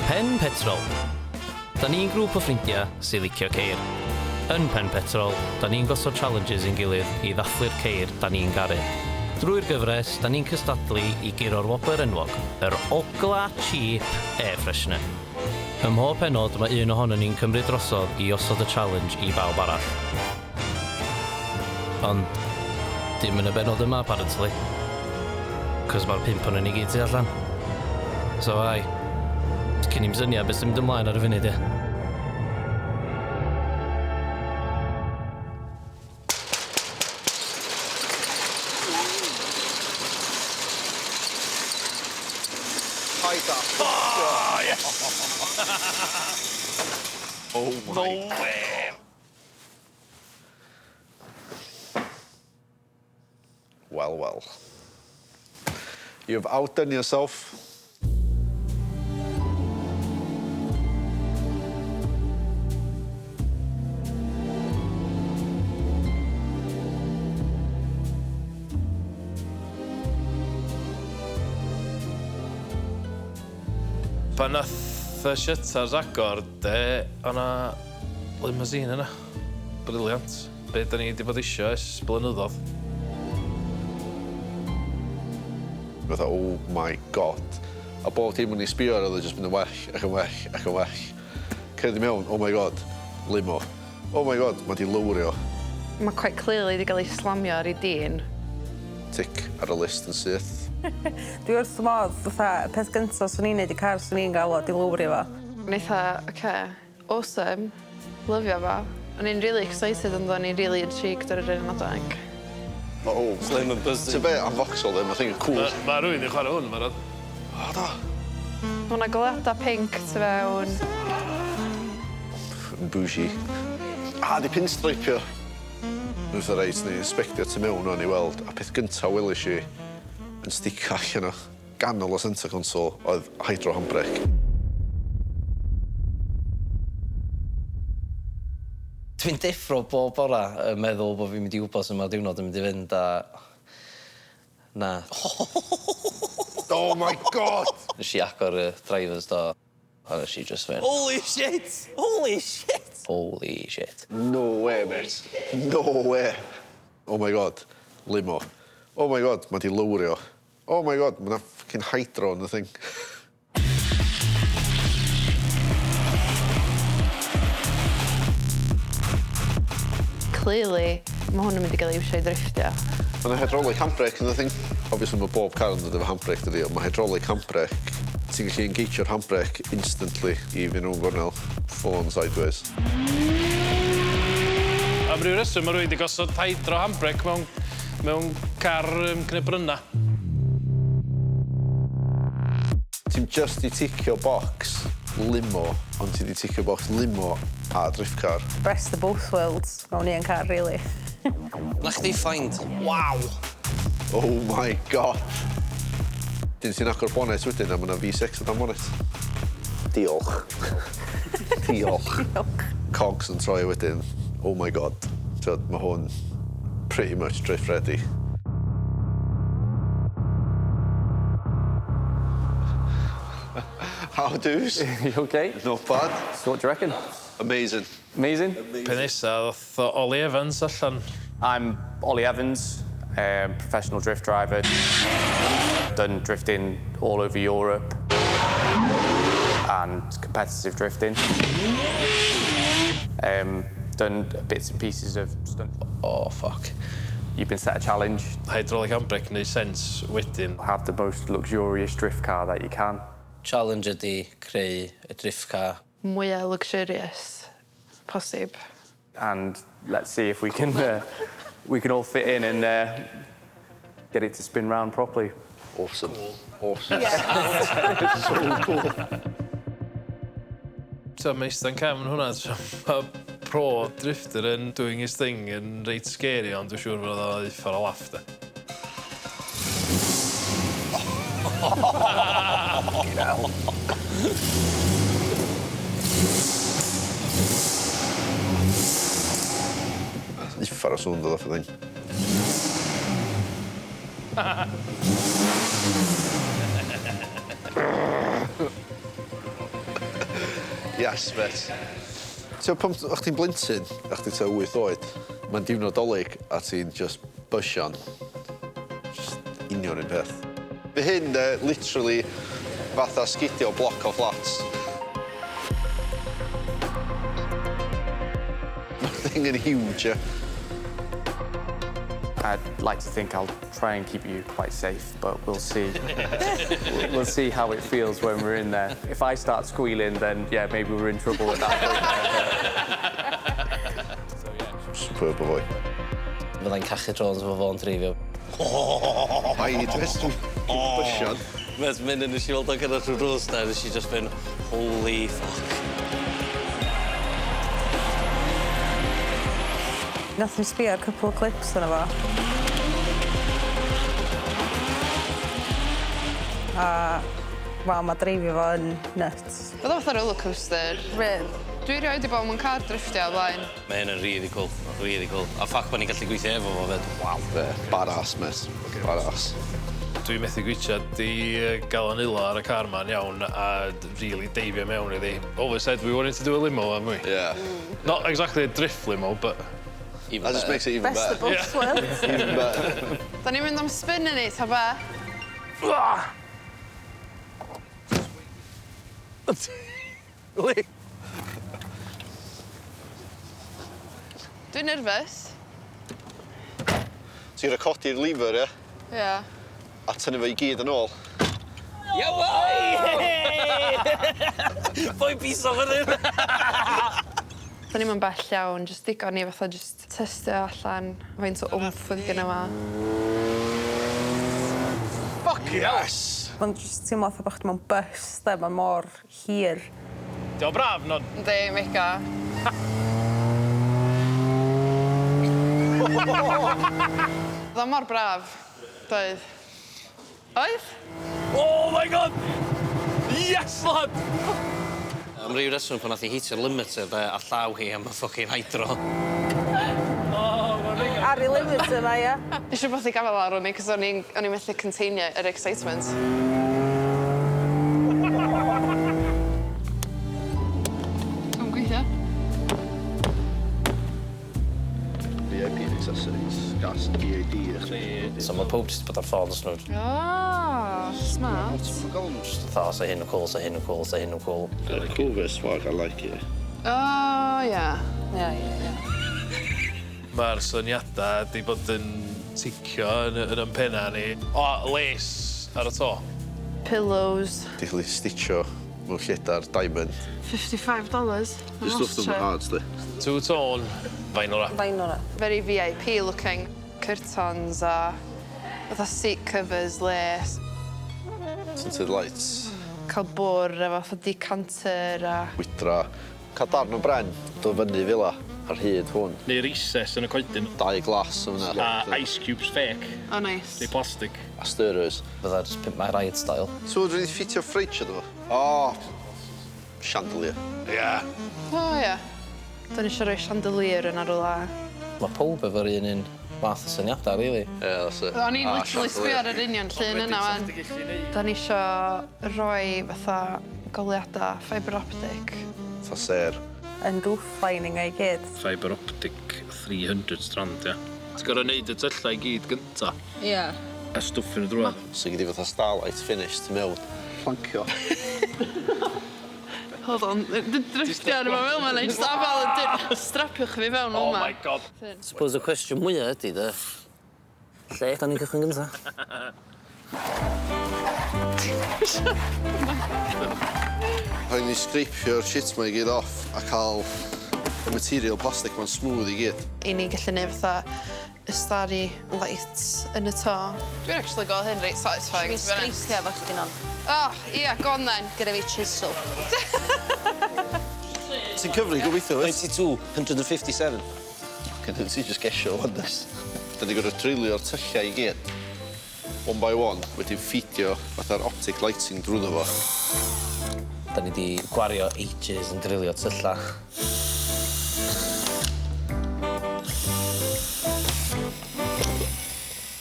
Pen Petrol. Da ni'n grŵp o ffrindiau sy'n licio ceir. Yn Pen Petrol, da ni'n gosod challenges i'n gilydd i ddathlu'r ceir da ni'n garu. Drwy'r gyfres, da ni'n cystadlu i giro'r wobr enwog, yr Ogla Cheap Air Freshener. Ym mhob penod, mae un ohono ni'n cymryd drosodd i osod y challenge i bawb arall. Ond, dim yn y benod yma, apparently. Cos mae'r 5 o'n ni gyd tu allan. So, ai, cyn i'n syniad beth sy'n mynd ymlaen ar y funud, ie. Oh, yes! Oh my No way! Well, well. You've outdone yourself. Pan nath y shutters agor, o'na limousine yna. Briliant. Be da ni wedi bod isio ers blynyddoedd. Fatha, oh my god. A bob dim yn ei sbio ar oedd jyst mynd yn well ac yn well ac yn well. Cerddi mewn, oh my god, limo. Oh my god, mae di lowrio. Mae quite clearly wedi cael ei slamio ar ei dyn. Tic ar y list yn syth. Dwi wrth fy modd, fatha, peth gyntaf swn i'n neud i car swn i'n gael o, di lwri fo. Wnaetha, awesome, lyfio fo. O'n i'n really excited ond o'n i'n really intrigued ar yr un adeg. Oh, Slim and buzzy. Ti'n be am Vauxhall ddim, I think yn cool. Mae rhywun yn chwarae hwn, mae'n rhaid. O, da. Mae yna goleuadau pink tu fewn. Bougie. Di pinstripio. Nw'n dda reit, ni'n inspectio tu mewn o'n i weld, a peth gyntaf welis i yn sticio allan o ganol o centre console oedd hydro handbrake. Dwi'n deffro bob bora yn meddwl bod fi'n mynd i wybod sy'n ma'r diwrnod yn mynd i fynd a... Na. Oh my god! Nes i agor y drivers door a nes i just fynd. Holy shit! Holy shit! Holy shit. No way, mate. No way. Oh my god, limo. Oh my god, mae di lowrio. Oh my god, mae 'na fucking hydro yn y thing. Clearly, mae hwn yn mynd i gael ei iwsio i drifftio. Mae 'na hydraulic handbrake yn y thing. Obviously, mae bob car yn dod efo handbrake dydi, ond mae hydraulic handbrake. Ti'n gallu engageo'r handbrake instantly i fynd nhw'n gornel full on sideways. Am ryw reswm, mae rhywun wedi gosod hydro handbrake mewn car Cnebryna. Ti'n just i ticio box limo, ond ti di ticio box limo a drift car. Best of both worlds, mewn i yn car, really. Na chdi find. Wow! Oh my god! Dyn ti'n agor bonnet wedyn a mae yna V6 o dan bonnet. Diolch. Diolch. Cogs yn troi wedyn. Oh my god. Tiod, mae hwn pretty much drift ready. How do's? You okay? Not bad. So what do you reckon? Amazing. Amazing. Pe nesa, ddoth Ollie Evans allan. I'm Ollie Evans, professional drift driver. Done drifting all over Europe and competitive drifting. Done bits and pieces of stunt. Oh, fuck. You've been set a challenge. Hydraulic handbrake yn neud sens wedyn. Have the most luxurious drift car that you can. Challenge ydi creu y drift car. Mwyaf luxurious, posib. And let's see if we can all fit in and get it to spin round properly. Awesome. Awesome. Yeah. So cool. So, mae eistedd cefn hwnna. Mae pro drifter yn doing his thing yn reit scary, ond dwi'n siŵr fod o'n uffar o laff, da. Uffar o sŵn dod off y thing. Yes, mate. So, pam o'ch ti'n blentyn, a chdi ta 8 oed, mae'n diwnodolig a ti'n just bysion. Just union un peth. Fy hyn, literally, fatha sgidio bloc o flats. Mae'r thing yn huge, I'd like to think I'll try and keep you quite safe, but we'll see. We'll see how it feels when we're in there. If I start squealing, then yeah, maybe we're in trouble at that point. Superb o foi. Fyddai'n cachu Jones efo fo'n dreifio. Ai, dwi'n bysion. Mae'n mynd yn y siol dan gyda trwy drws na, nes i just been, holy fuck. Nath ni sbio ar cwpl o clips yna fo. A, wel, mae dreifio fo yn nuts. Oedd o fatha rollercoaster. Rydd. Dwi rioed wedi bod mewn car drifftio o blaen. Mae hyn yn really cool, really cool. A ffac bod ni'n gallu gweithio efo fo fed. Waw. Badass, mate. Badass. Dwi'n methu gwytio di gael yn ilo ar y car ma'n iawn a really deifio mewn iddi. Always said we wanted to do a limo, haven't we? Yeah. Not exactly a drift limo, but... That just makes it even Best of better. both worlds. Even better. Da ni'n mynd am spin yn ni, ta be? Dwi'n nerfus. Ti'n recodi'r lever, ie? Ie. A tynnu fo I gyd yn ôl. Ia boi! Boi piso fan hyn! Da ni'n mynd bell iawn, jyst digon i fatha jyst testio allan faint o wmff oedd gen yma. Fuck yes! Mae'n jyst teimlo fatha bod chdi mewn bus, de, mae mor hir. Di o braf, non? Yndi, mega. Oedd o mor braf, doedd. Oedd? Oh my god! Yes, lad! Am ryw reswm pan nath I hitio'r limiter de, a llaw hi am y ffocin hydro. Ar I limit yma, ia. Eisiau bod I gafel ar hwnni, cos o'n i'n methu containio yr excitement. Dwi'n gweithio. VIP accessories, gas, DAD, So mae pob jyst bod ar ffôn os nhw'n... Smart. Just dda, sa hyn yn cool, sa hyn yn cool, sa hyn yn cool. Cool bit swag, I like it. Ia. Ia. Mae'r syniadau di bod yn ticio yn penna ni. O, les ar y to. Pillows. Di cael ei stitcho mewn lledar diamond. $55. Just stuff them hard, di. Two-tone, vinyl wrap. Fain o'na. Very VIP looking. Curtains a fatha seat covers, lace. Tinted lights, Cael bwr a fatha decanter a... wydra. Cael darn o bren, do fyny fila ar hyd hwn. Neu recess yn y coedyn. 2 glas o hwnna. A ice cubes fake. Oh, nice. Neu plastic. A stirrers. Bydda just pimp my ride style. So, dwi'n ffitio ffreitio do fo? O, chandelier. Yeah. O, ia. Da ni eisiau rhoi chandelier yn ar y la. Mae pob efo'r un math o syniadau, really. Yeah, that's it. O'n i'n literally sbio ar yr union llun yna, wan. Da ni eisiau rhoi fatha goliadau fibre optic. Fa ser. Yn roof lining ei gyd. Fiber optic 300 strand, ia. Ti'n gorau neud y tyllau I gyd gynta. Ia. A stwffyn y drwad. So, gyda fatha starlight finish, ti'n mewn. Plancio. Hold on, drifftio ar yma fel ma'n neud stafel, strapiwch fi fewn Oh yma. my god. Suppose y cwestiwn mwyaf ydy, de. Lle da ni'n cychwyn gynta? Rhaid ni scrapio'r shit ma I gyd off a cael y material plastic ma'n smooth I gyd. I ni gallu neud fatha ystari lights yn y to. Dwi'n actually gael hyn reit satisfying. Dwi'n streithio efo chdi non. Oh, ia, go on then. Gyda fi chisel. Ti'n cyfri gobeithio, fe? 92, 157. Cyn ti just gesio o'n nes. Da ni gorau treulio'r tyllau I gyd. One by one, wedyn ffidio fatha'r optic lighting drwyddo fo. Da ni di gwario ages yn drilio tylla.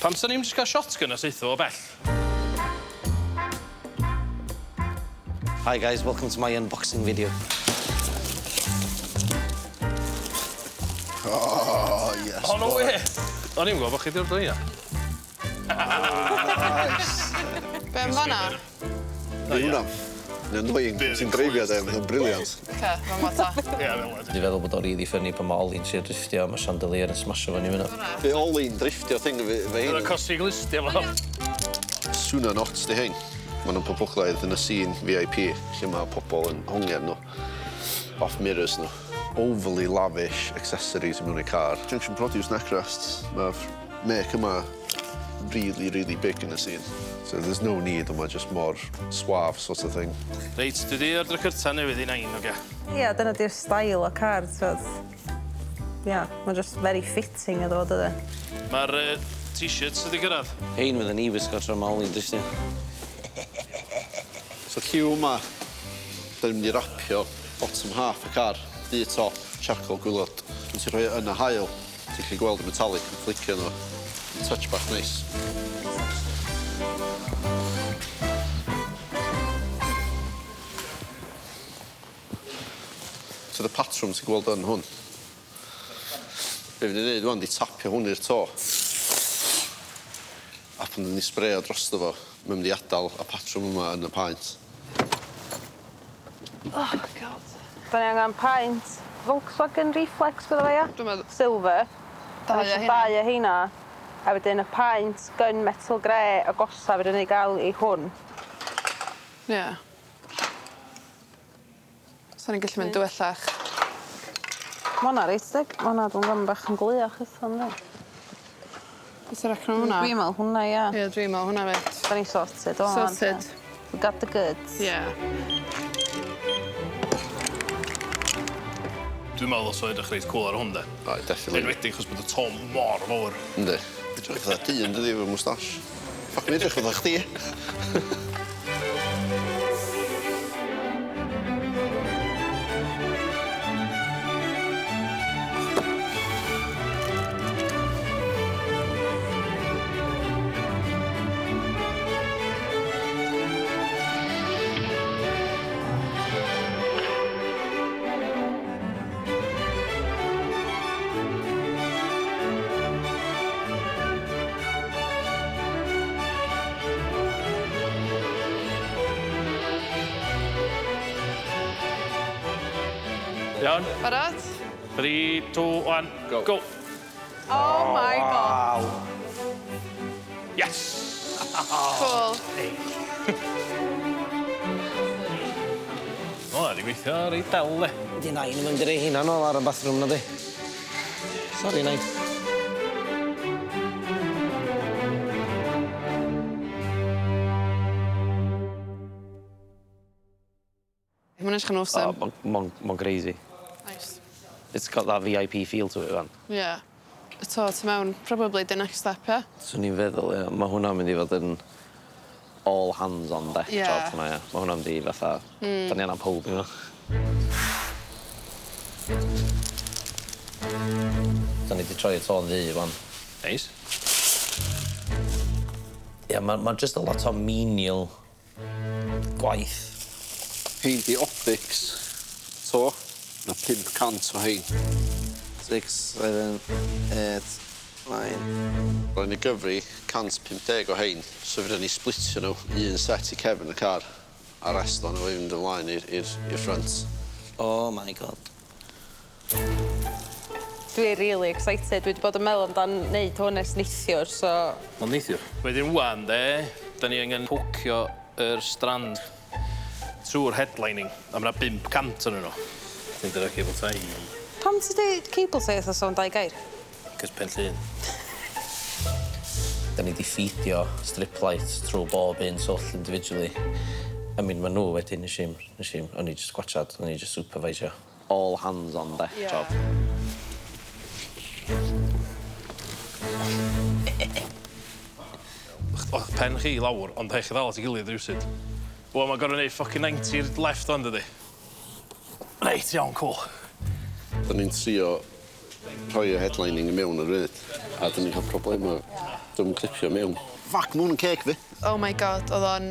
Pam sa ni'n just cael shotgun a seithio o bell? Hi guys, welcome to my unboxing video. O'n i'n gwybod bod chi di'r dweud Be am fanna? Hwna. Yn annoying. Sy'n dreifio de, mae'n briliant. Oce, fan ma ta. Dwi'n feddwl bod o rili ffynnu pan mae Oli'n siarad drifftio, mae chandelier yn smasho fan i fyna. Be Oli'n drifftio thing fe Yna hyn. cosi glistio fo. Sŵna nots di hyn. Maen nhw'n poblogaidd yn y scene VIP, lle mae pobl yn hongian nhw. Off mirrors nhw. Overly lavish accessories mewn i car. Junction Produce Neckrest. Mae'r mec yma really, really big in the scene. So there's no need yma, just more suave sort of thing. Reit, dwi di ardro cyrta newydd i nain, oge. Ie, dyna di'r style o car, twyd. Ie, mae'n just very fitting iddo fo, dydy. Mae'r t-shirts wedi gyrraedd. Hein fydd yn i wisgo tro mae Oli'n drifftio. So lliw yma, da ni'n mynd i rapio bottom half y car. Du top, charcoal gwylod. Dwi'n ti rhoi yn y hael, ti'n gallu gweld y metallic yn flicio nhw. Touch bach neis. So the patrwm ti'n gweld yn hwn. Be fi'n ei wneud wan, di tapio hwn i'r to. A pan ni'n sbreo drosto fo, mae'n mynd i adael y patrwm yma yn y paent. Oh, god. Da ni angen paint Volkswagen Reflex, bydda fe, ia? Dwi'n meddwl... Silver. Dau o Dau hynna. o heina. A wedyn y paint gun metal grey agosa fydden ni gael i hwn. Ie. So ni'n gallu mynd dwellach. Ma' hwnna reit dig. Ma' hwnna dwi'n gwybod bach yn gleiach eithaf, ynddi? Beth yw'r acronym hwnna? Dwi'n meddwl hwnna, ia. Ie, dwi'n meddwl hwnna fe. Da ni sorted, o. Sorted. We got the goods. Ie. Dwi'n meddwl os oedd edrych reit cool ar hwn, de. O, definitely. Enwedig, chos bod y tom mor fawr. Yndi. Edrych fatha dyn, dydi, efo moustache. Ffuck, mi edrych fatha chdi. Iawn. Barod? 3, 2, 1, go. Oh my god. Yes! Cool. O, di gweithio reit del, de. Di nain yn mynd i rei hynna nôl ar y bathroom na di. Sorry, nain. Mae'n edrych yn awesome. Mo'n crazy. Nice. It's got that VIP feel to it, fan. Ie. Y to, ti mewn, probably the next step, ie? Swn i'n feddwl, ie. Mae hwnna'n mynd i fod yn all hands on deck Ie. job hwnna, ie. Mae hwnna'n mynd i fatha... Da ni anna pob i hwnna. Da ni wedi troi y tôn ddi, fan. Neis. Ie, mae just a lot o menial gwaith. Hein di optics. To. Na 500 o hein. 6, 7, 8, 9... Rhaid ni gyfri 150 o hein. So fydden ni splitio nhw un set i cefn y car. A rest o'n nhw i fynd ymlaen i'r ffrant. Oh my god. Dwi really excited. Dwi wedi bod yn meddwl amdan wneud hwn ers neithiwr, so... Mae'n neithiwr. Wedyn wan, de, da ni angen hwcio yr strand trwy'r headlining. A mae'na 500 yn nhw. Dwi'n dyna cable tai. Pam ti di cable saith o sôn 2 gair? Cys pen llun. Da ni wedi ffeidio strip lights trwy bob un swll individually. I mean, maen nhw wedyn nes i'm, o'n i just gwachad, o'n i just supervisio. All hands on deck job. O'ch pen chi lawr, ond hech ddal at ei gilydd rhywsyd. Wel, mae'n gorau gwneud ffocin 90 left o'n dydi. Reit, iawn, cool. Da ni'n trio rhoi y headlining i mewn ar ryd. A da ni'n cael problemau. Dwi'n clipio mewn. Fuck, mwyn yn ceg fi. Oh my god, oedd o'n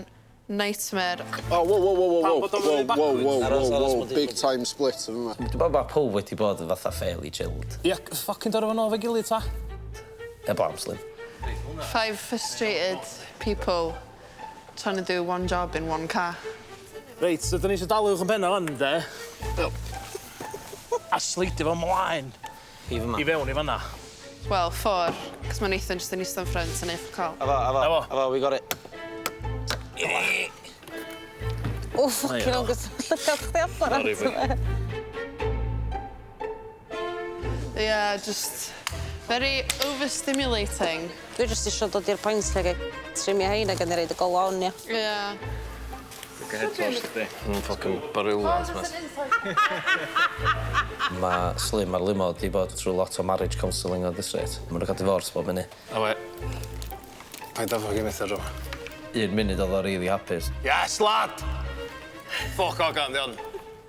nightmare. Oh, whoa. Big time split yma. Dwi'n bod mae pob wedi bod yn fatha fairly chilled. Ia, ffocin dod o fan o fe gilydd, ta? Efo amslin. 5 frustrated people trying to do one job in one car. Reit, so dyn ni eisiau dalwch yn penna fan, de? A sleidio fo mlaen I fyma. i fewn i fanna. Well, 4, cos mae Nathan just yn eistedd yn ffrant yn eich cael. Efo, we got it. O, ffocin o'n gysylltad chdi allan at Yeah, just very overstimulating. Dwi jyst eisiau dod i'r pwynt lle trimio hein ag yn ei reid y golon, ia. Yeah. Ffocin barwlans, mas. Mae Slim ar limo di bod trwy lot o marriage counselling o this rate. Mae'n cael divorce bob munud. A we, paid afo gen eitha rhywun. 1 munud oedd o really hapus. Yes, lad! Ffoc o gandion.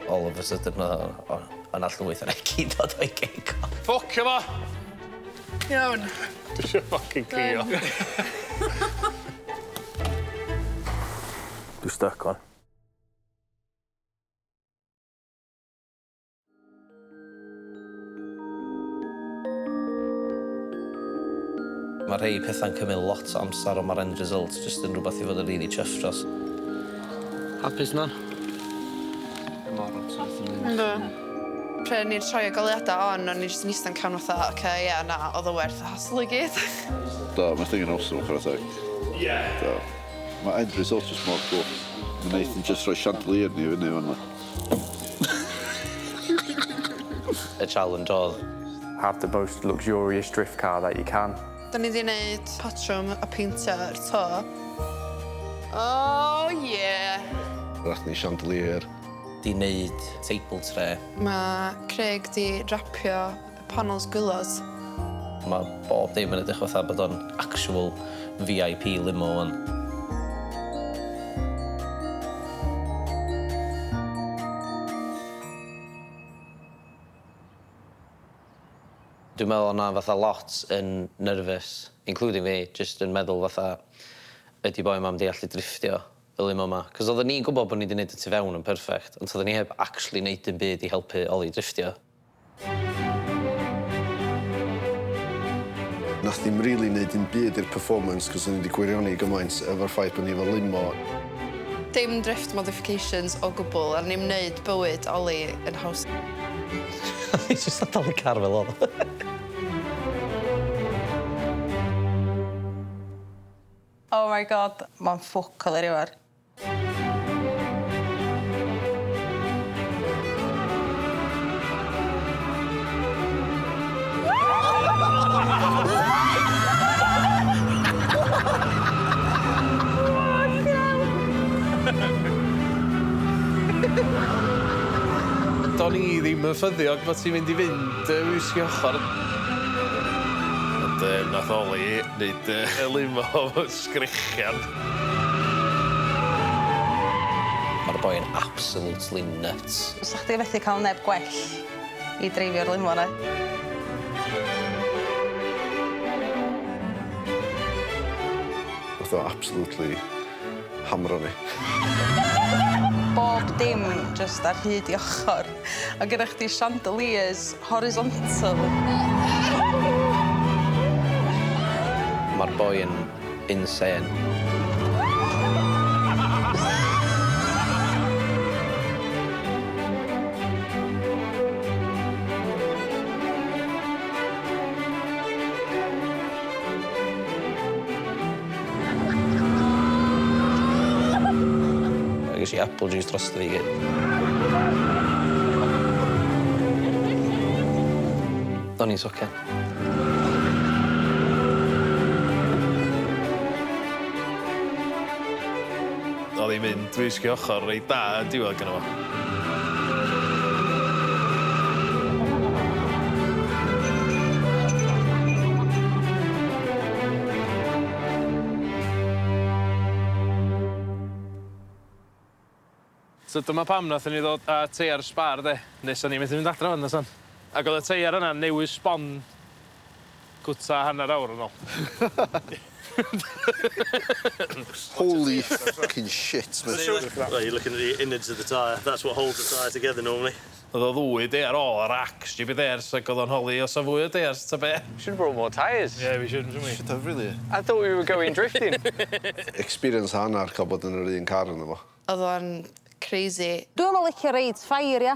All of a sudden, o'n allwyth yn egid o o'i gig. Ffoc o fo! Iawn. Dwi eisiau ffocin cio. Dwi'n stuck on. Mae rhai pethau'n cymryd lot o amser o mae'r end result jyst yn rhywbeth i fod yn really chuff dros. Hapus na? Ynddo. Pryd ni'n troi o goliadau on, o'n i jyst yn eistedd yn cawn fatha, oce, ie, na, oedd o werth y hassle i gyd. Da, mae thing yn awesome, chwarae teg. Da. Mae end result just mor cool. Mae Nathan just rhoi chandelier ni fyny fan'na. Y challenge oedd. Have the most luxurious drift car that you can. Da ni wedi gwneud patrwm a peintio'r to. Oh, yeah. Rach ni chandelier. Di wneud table tray. Mae Craig di rapio y panels gwylod. Mae bob dim yn edrych fatha bod o'n actual VIP limo o'n. Dwi'n meddwl o'na fatha lot yn nervous, including fi, just yn meddwl fatha ydi boi mam di allu drifftio y limo yma. Cos oedden ni'n gwybod bod ni wedi gwneud y tu fewn yn perfect, ond oedden ni heb actually wneud yn byd i helpu Oli drifftio. Nath ddim really wneud yn byd i'r performance, cos o'n i wedi gwirioni gymaint efo'r ffaith bod ni efo limo. Dim drift modifications o gwbl, a ni'n wneud bywyd Oli yn haws. Ni jyst adael y car fel oedd. Oh my god, mae'n ffwcal i'r iwer. Do'n i ddim yn ffyddiog bod ti'n mynd i fynd wisgi ochr. Ond nath Oli wneud limo o sgrichian. Mae'r boi yn absolutely nuts. Os ydych chi fethu cael neb gwell i dreifio'r limo yna. Nath o absolutely hamro ni. Bob dim just ar hyd i ochr. A gyda chdi chandeliers horizontal. Mae'r boi yn insane. Ges i apple juice dros fi gyd. O'n i'n socian. Oedd hi'n mynd wisgi ochr reit da yn diwedd gyda fo. So dyma pam nathon ni ddod â teiar Spar, de, nes o'n ni'n methu mynd adra fan, son. Ac oedd y teiar yna newis sbon gwta hanner awr yn ôl. Holy fucking shit, man. Well, you're looking at the innards of the tyre. That's what holds the tyre together normally. Oedd o ddwy de ar ôl ar acs GP-Ders ac oedd o'n holi os o fwy o ders ta be. Should have brought more tyres. Yeah, we should, shouldn't we? Should have really. I thought we were going drifting. Experience hanner cael bod yn yr un car yn efo. Oedd o'n crazy. Dwi'n meddwl licio reid ffair, ia.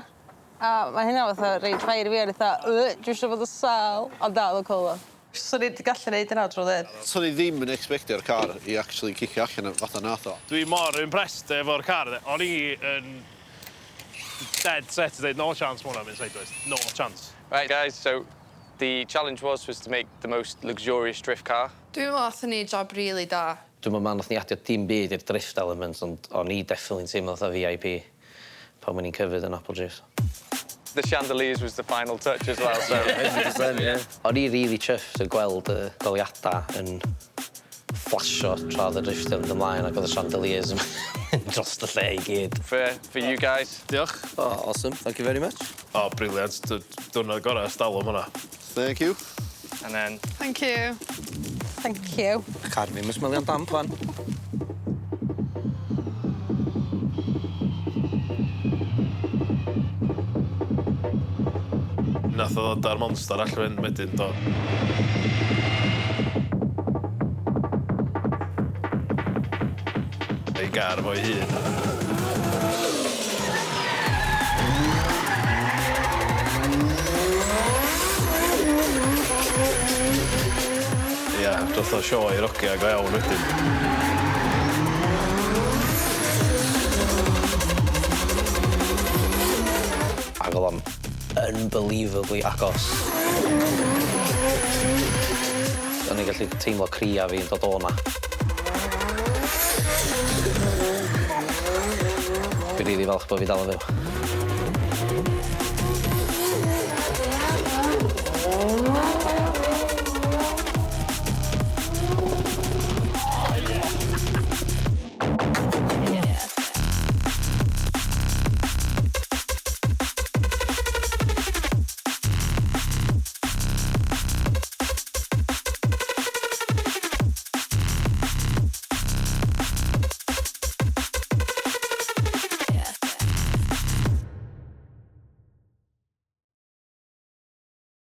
A mae hynna fatha reid ffair fi ar eitha, dwi eisiau fod y sal, ond da, oedd o'n cool. So ni wedi gallu neud yna tro ddedd. So ni ddim yn expectio'r car i actually cicio allan fatha nath o. Dwi mor impressed efo'r car. O'n i yn dead set to dweud no chance mwna mynd sideways. No chance. Right, guys, so the challenge was to make the most luxurious drift car. Dwi'n meddwl athyn ni job really da. Dwi'n meddwl nath ni adio dim byd i'r drift element, ond o'n i definitely teimlo fatha VIP pan o'n i'n cyfyd yn Apple Juice. The chandeliers was the final touch as well, so... 100%, yeah. O'n i really chuffed yn gweld y goliadau yn flasho tra oedd y driftio yn ymlaen ac oedd y chandeliers yn dros y lle i gyd. For you guys. Diolch. Oh, awesome. Thank you very much. Oh, briliant. Diwrnod gorau ystal am hwnna. Thank you. And then... Thank you. Thank you. Car fi'n mysmelion damp fan. Nath o ddod ar monster allan wedyn, do. Ei gar fo'i hun. Ia, doth o sioe i'r ogia go iawn wedyn. Ac oedd o'n unbelievably agos. O'n i'n gallu teimlo cria fi'n dod o'na. Dwi'n rili falch bod fi dal yn fyw.